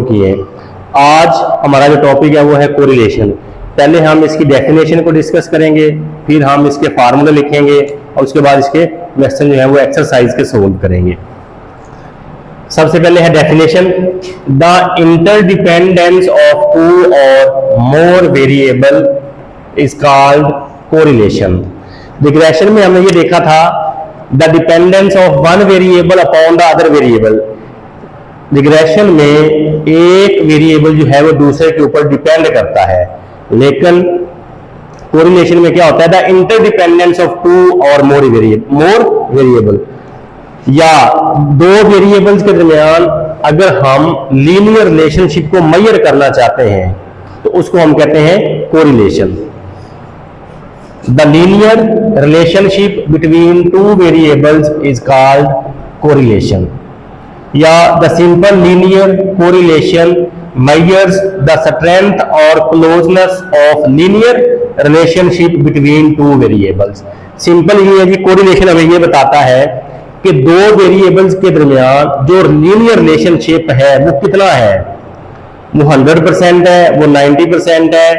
किए। आज हमारा जो टॉपिक है वो है कोरिलेशन। पहले हम इसकी डेफिनेशन को डिस्कस करेंगे, फिर हम इसके फार्मूले लिखेंगे और उसके बाद इसके क्वेश्चन जो है वो एक्सरसाइज के सोल्व करेंगे। सबसे पहले है definition, the interdependence of two और more variable is called correlation. Regression में हमने ये देखा था the dependence of one variable upon the other variable. Regression में एक वेरिएबल जो है वो दूसरे के ऊपर डिपेंड करता है, लेकिन कोरिलेशन में क्या होता है, द इंटरडिपेंडेंस ऑफ टू और मोर वेरिएबल, या दो वेरिएबल्स के दरमियान अगर हम लीनियर रिलेशनशिप को मेजर करना चाहते हैं तो उसको हम कहते हैं correlation. The linear relationship between two variables is called correlation, या the simple linear correlation measures the strength और closeness of linear relationship between two variables। Simple ये है कि कोरिलेशन हमें ये बताता है कि दो वेरिएबल्स के दरमियान जो लीनियर रिलेशनशिप है वो कितना है, वो 100% है, वो 90% है,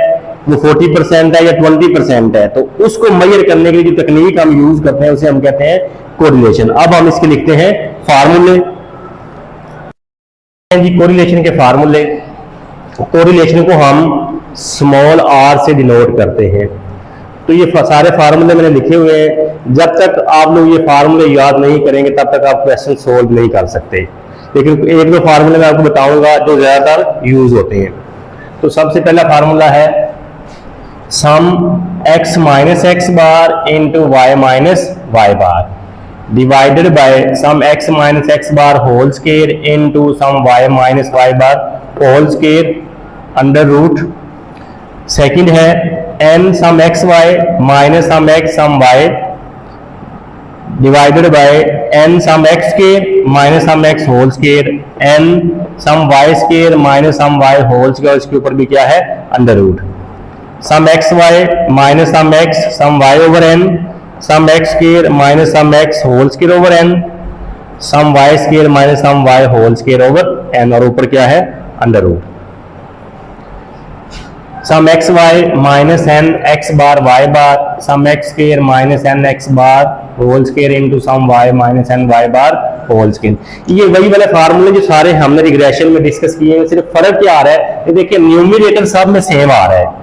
वो 40% है या 20% है। तो उसको मेजर करने के लिए जो तकनीक हम यूज करते हैं उसे हम कहते हैं कोरिलेशन। अब हम इसके लिखते हैं फार्मूले जी। कोरिलेशन के फार्मूले, कोरिलेशन को हम स्मॉल आर से डिनोट करते हैं। तो ये सारे फार्मूले मैंने लिखे हुए हैं। जब तक आप लोग ये फार्मूले याद नहीं करेंगे तब तक आप क्वेश्चन सोल्व नहीं कर सकते, लेकिन एक दो फार्मूले मैं आपको बताऊंगा जो ज्यादातर यूज होते हैं। तो सबसे पहला फार्मूला है sum x minus x bar into y minus y bar divided by sum x minus x bar whole square into sum y minus y bar whole square under root. Second है n sum x y minus sum x sum y divided by n sum x square minus sum x whole square n sum y square minus sum y whole square, इसके ऊपर भी क्या है under root. Sum x y minus sum x sum y over n sum x square minus sum x whole square over n sum y square minus sum y whole square over n, और ऊपर क्या है under root. Sum x y minus n x bar y bar sum x square minus n x bar whole square into sum y minus n y bar whole square. ये वही वाले फार्मूले जो सारे हमने रिग्रेशन में डिस्कस किए हैं, सिर्फ फर्क क्या आ रहा है, ये देखिए न्यूमरेटर सब में सेम आ रहा है।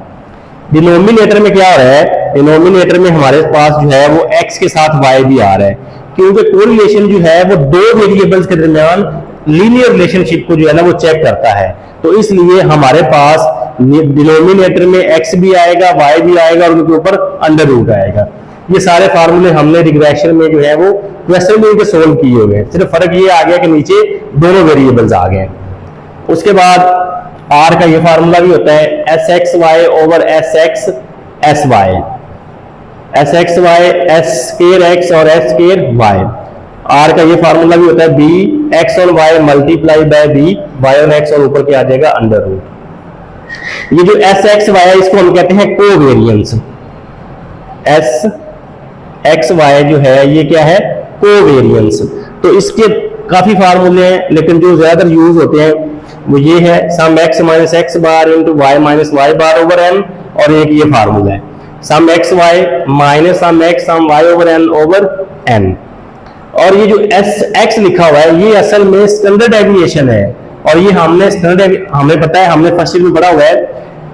डिनोमिनेटर में क्या हो रहा है, डिनोमिनेटर में हमारे पास जो है वो x के साथ y भी आ रहा है, क्योंकि कोरिलेशन जो है वो दो वेरिएबल्स के दरमियान लीनियर रिलेशनशिप को जो है ना वो चेक करता है। तो इसलिए हमारे पास डिनोमिनेटर में x भी आएगा, y भी आएगा और उनके ऊपर अंडर रूट आएगा। ये सारे फार्मूले हमने रिग्रेशन में जो है वो क्वेश्चन में सोल्व किए हुए हैं, सिर्फ फर्क ये आ गया कि नीचे दोनों वेरिएबल्स आ गए। उसके बाद आर का ये फार्मूला भी होता है S X Y over S X S Y, S X Y S square X और एस स्क्वायर वाई। आर का ये फार्मूला भी होता है बी एक्स और Y multiply by B Y और एक्स, और ऊपर क्या आ जाएगा अंडर रूट। ये जो एस एक्स वाई है इसको हम कहते हैं कोवेरिएंस। एस एक्स वाई जो है ये क्या है कोवेरिएंस। तो इसके काफी फार्मूले हैं, लेकिन जो ज्यादातर यूज होते हैं वो ये है sum x minus x bar into y minus y bar over n, और एक ये फार्मूला है sum x y minus sum x sum y over n over n. और ये जो एस एक्स लिखा हुआ है ये असल में स्टैंडर्ड डेविएशन है, और ये हमें पता है, हमने फर्स्ट ईयर में पढ़ा हुआ है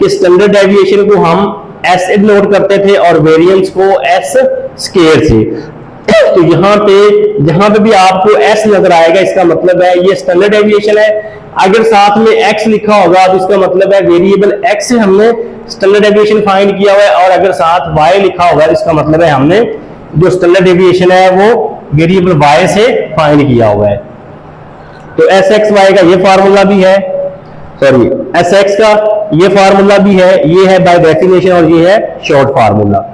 कि स्टैंडर्ड डेविएशन को हम एस नोट करते थे और वेरिएंस को एस स्क्वायर से। तो यहाँ पे भी आपको एस नजर आएगा, इसका मतलब है ये स्टैंडर्ड डेविएशन है। अगर साथ में एक्स लिखा होगा तो इसका मतलब है वेरिएबल एक्स से हमने स्टैंडर्ड डेविएशन फाइंड किया हुआ है, और अगर साथ वाई लिखा होगा तो इसका मतलब है हमने जो स्टैंडर्ड डेविएशन है वो वेरिएबल वाई से फाइंड किया हुआ है। तो एस एक्स वाई का ये फार्मूला भी है, सॉरी एस एक्स का ये फार्मूला भी है, ये है बाय डेफिनेशन और ये है शॉर्ट फार्मूला।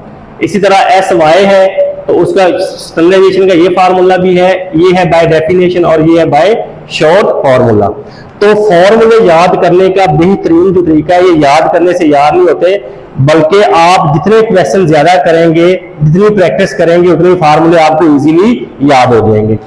इसी तरह एस वाई है तो उसका स्टैंडर्डाइजेशन का ये फार्मूला भी है, ये है बाय डेफिनेशन और ये है बाय शॉर्ट फार्मूला। तो फॉर्मूले याद करने का बेहतरीन जो तरीका है, ये याद करने से याद नहीं होते, बल्कि आप जितने क्वेश्चन ज्यादा करेंगे, जितनी प्रैक्टिस करेंगे, उतने फार्मूले आपको इजीली याद हो जाएंगे।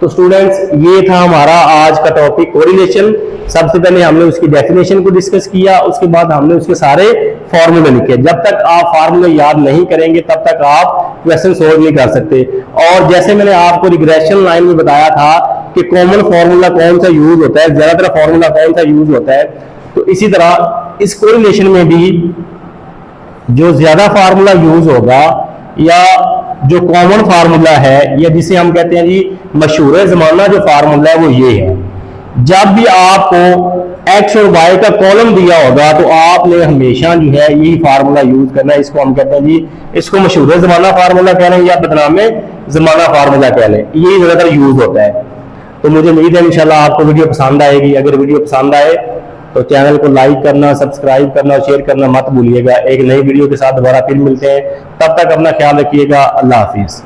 तो स्टूडेंट्स ये था हमारा आज का टॉपिक कोरिलेशन। सबसे पहले हमने उसकी डेफिनेशन को डिस्कस किया, उसके बाद हमने उसके सारे फॉर्मूले लिखे। जब तक आप फार्मूले याद नहीं करेंगे तब तक आप क्वेश्चन सोल्व नहीं कर सकते। और जैसे मैंने आपको रिग्रेशन लाइन में बताया था कि कॉमन फार्मूला कौन सा यूज होता है, ज्यादातर फार्मूला कौन सा यूज होता है, तो इसी तरह इस कोरिलेशन में भी जो ज्यादा फार्मूला यूज होगा या जो कॉमन फार्मूला है या जिसे हम कहते हैं जी मशहूर जमाना जो फार्मूला है वो ये है। जब भी आपको एक्स और वाई का कॉलम दिया होगा तो आपने हमेशा जो है यही फार्मूला यूज करना है। इसको हम कहते हैं जी, इसको मशहूर जमाना फार्मूला कह लें या बदनामे जमाना फार्मूला कह लें, यही ज्यादातर यूज होता है। तो मुझे उम्मीद है इंशाल्लाह आपको वीडियो पसंद आएगी। अगर वीडियो पसंद आए तो चैनल को लाइक करना, सब्सक्राइब करना और शेयर करना मत भूलिएगा। एक नई वीडियो के साथ दोबारा फिर मिलते हैं, तब तक अपना ख्याल रखिएगा। अल्लाह हाफिज।